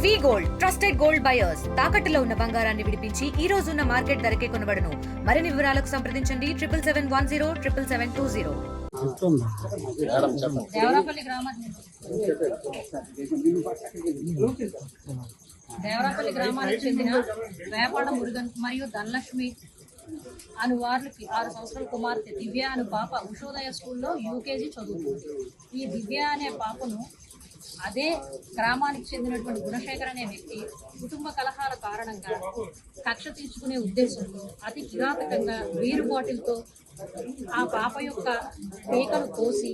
వి gold trusted gold buyers తాకట్టులో ఉన్న బంగారాన్ని విడిపించి ఈ రోజు ఉన్న మార్కెట్ ధరకే కొనబడును. మరిన్ని వివరాలకు సంప్రదించండి 7771077720. దేవరాపల్లి గ్రామానికి చెందిన వేపాడ మురుగన్ మరియు ధనలక్ష్మి అను వారికి 6 సంవత్సరాల కుమార్తె దివ్య అను పాప ఉషోదయ స్కూల్లో యూకేజీ చదువుతుంది. ఈ దివ్య అనే పాపను అదే గ్రామానికి చెందినటువంటి గుణశేఖర్ అనే వ్యక్తి కుటుంబ కలహాల కారణంగా కక్ష తీర్చుకునే ఉద్దేశంతో అతి కిరాతకంగా బీరు బాటిల్తో ఆ పాప యొక్క పేకను కోసి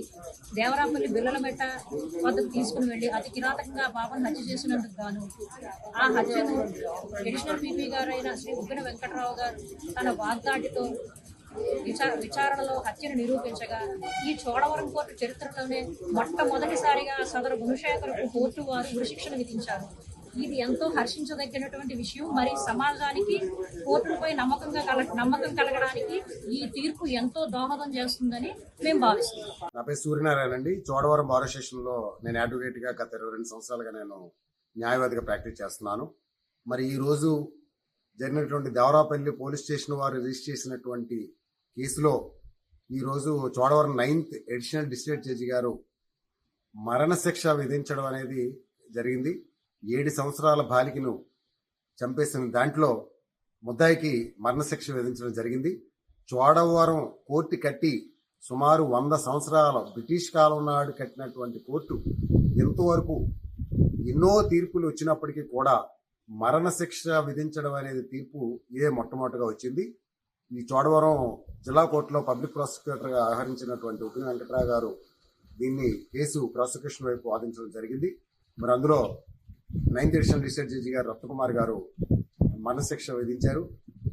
దేవరాపల్లి బిల్లలమెట్ట వద్దకు తీసుకుని వెళ్ళి అతి కిరాతకంగా ఆ పాపను హత్య చేసినందుకు గాను ఆ హత్యను అడిషనల్ పీపీ గారైన శ్రీ ఉప్పిన వెంకటరావు గారు తన వాగ్దాటితో విచారణలో హత్యను నిరూపించగా ఈ చోడవరం కోర్టు చరిత్రలోనే మొట్టమొదటిసారిగా సదరు గుణశేఖర్కు కోర్టు వారు ఉరిశిక్షణ విధించారు. ఇది ఎంతో హర్షించదగినటువంటి విషయం. మరి సమాజానికి కోర్టులపై నమ్మకం కలగడానికి ఈ తీర్పు ఎంతో దోహదం చేస్తుందని మేము భావిస్తున్నాం. నా పేరు సూర్యనారాయణ అండి. చోడవరం బార్ స్టేషన్లో నేను అడ్వకేట్గా గత 22 సంవత్సరాలుగా నేను న్యాయవాదిగా ప్రాక్టీస్ చేస్తున్నాను. మరి ఈరోజు జరిగినటువంటి దేవరాపల్లి పోలీస్ స్టేషన్ వారు రిజిస్టర్ చేసినటువంటి కేసులో ఈరోజు Chodavaram 9th additional district judge గారు మరణశిక్ష విధించడం అనేది జరిగింది. 7 సంవత్సరాల బాలికను చంపేసిన దాంట్లో ముద్దాయికి మరణశిక్ష విధించడం జరిగింది. చోడవరం కోర్టు కట్టి సుమారు 100 సంవత్సరాల బ్రిటిష్ కాలం నాడు కట్టినటువంటి కోర్టు ఎంతవరకు ఎన్నో తీర్పులు వచ్చినప్పటికీ కూడా మరణశిక్ష విధించడం అనేది తీర్పు మొట్టమొదటిగా వచ్చింది. ఈ చోడవరం జిల్లా కోర్టులో పబ్లిక్ ప్రాసిక్యూటర్గా వ్యవహరించినటువంటి ఉప్పిన వెంకటరావు గారు దీన్ని కేసు ప్రాసిక్యూషన్ వైపు వాదించడం జరిగింది. మరి అందులో 9th అడిషనల్ డిస్ట్రిక్ట్ జడ్జి గారు రత్నకుమార్ గారు మరణశిక్ష విధించారు.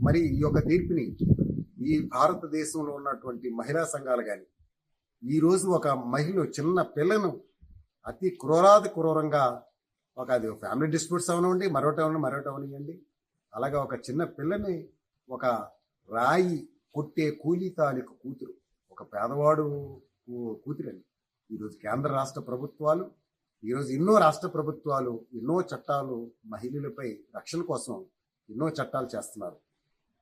మరి ఈ యొక్క తీర్పుని ఈ భారతదేశంలో ఉన్నటువంటి మహిళా సంఘాలు కానీ ఈరోజు ఒక మహిళ చిన్న పిల్లను అతి క్రూరంగా అది ఫ్యామిలీ డిస్ప్యూట్స్ అవనివ్వండి, మరోటవనివ్వండి, అలాగా ఒక చిన్న పిల్లని ఒక రాయి కొట్టే కూలీతాలిక కూతురు, ఒక పేదవాడు కూతురండి. ఈరోజు కేంద్ర రాష్ట్ర ప్రభుత్వాలు ఈరోజు ఎన్నో రాష్ట్ర ప్రభుత్వాలు ఎన్నో చట్టాలు మహిళలపై రక్షణ కోసం ఎన్నో చట్టాలు చేస్తున్నారు.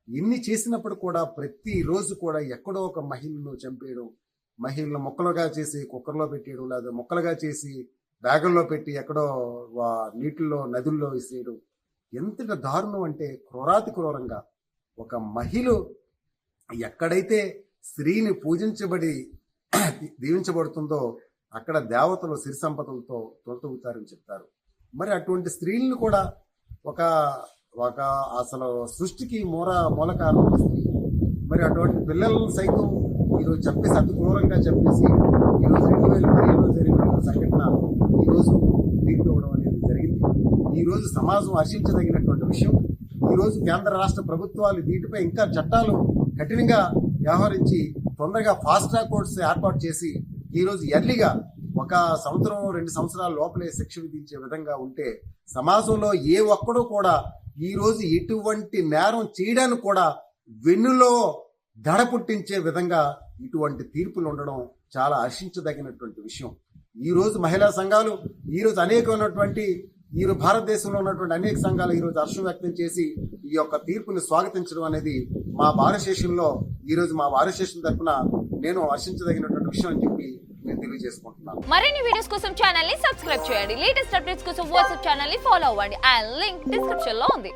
ఇన్ని చేసినప్పుడు కూడా ప్రతిరోజు కూడా ఎక్కడో ఒక మహిళను చంపేయడం, మహిళను ముక్కలుగా చేసి కుక్కర్లో పెట్టేయడం, లేదా ముక్కలుగా చేసి బ్యాగుల్లో పెట్టి ఎక్కడో నీటిల్లో నదుల్లో విసిరేయడం ఎంత దారుణం అంటే క్రూరంగా ఒక మహిళ ఎక్కడైతే స్త్రీని పూజించబడి దీవించబడుతుందో అక్కడ దేవతలు సిరి సంపదలతో తొలతూగుతారని చెప్తారు. మరి అటువంటి స్త్రీలను కూడా ఒక ఒక అసలు సృష్టికి మూల కారణం స్త్రీ. మరి అటువంటి పిల్లలను సైతం ఈరోజు చంపేసి అతి క్రూరంగా చంపేసి ఈరోజు 2015లో జరిగిన సంఘటన ఈరోజు తీర్పు ఇవ్వడం అనేది జరిగింది. ఈరోజు సమాజం హర్షించదగినటువంటి విషయం. ఈరోజు కేంద్ర రాష్ట్ర ప్రభుత్వాలు వీటిపై ఇంకా చట్టాలు కఠినంగా వ్యవహరించి తొందరగా ఫాస్ట్ ట్రాక్ కోర్ట్స్ ఏర్పాటు చేసి ఈరోజు ఎర్లీగా 1 సంవత్సరం 2 సంవత్సరాల లోపలే శిక్ష విధించే విధంగా ఉంటే సమాజంలో ఏ ఒక్కడూ కూడా ఈరోజు ఎటువంటి నేరం చేయడానికి కూడా వెన్నులో దడ పుట్టించే విధంగా ఇటువంటి తీర్పులు ఉండడం చాలా హర్షించదగినటువంటి విషయం. ఈరోజు మహిళా సంఘాలు ఈరోజు అనేకమైనటువంటి భారతదేశంలో ఉన్నటువంటి అనేక సంఘాలు ఈరోజు హర్షం వ్యక్తం చేసి ఈ యొక్క తీర్పుని స్వాగతించడం అనేది మా బార్ స్టేషన్లో ఈరోజు మా బార్ స్టేషన్ తరఫున నేను హర్షించదగినటువంటి విషయం అని చెప్పి నేను తెలియజేసుకుంటున్నాను. మరిన్ని వీడియోస్ కోసం ఛానల్ ని సబ్స్క్రైబ్ చేయండి. లేటెస్ట్ అప్డేట్స్ కోసం వాట్సాప్ ఛానల్ ని ఫాలో అవ్వండి. ఆ లింక్ డిస్క్రిప్షన్ లో ఉంది.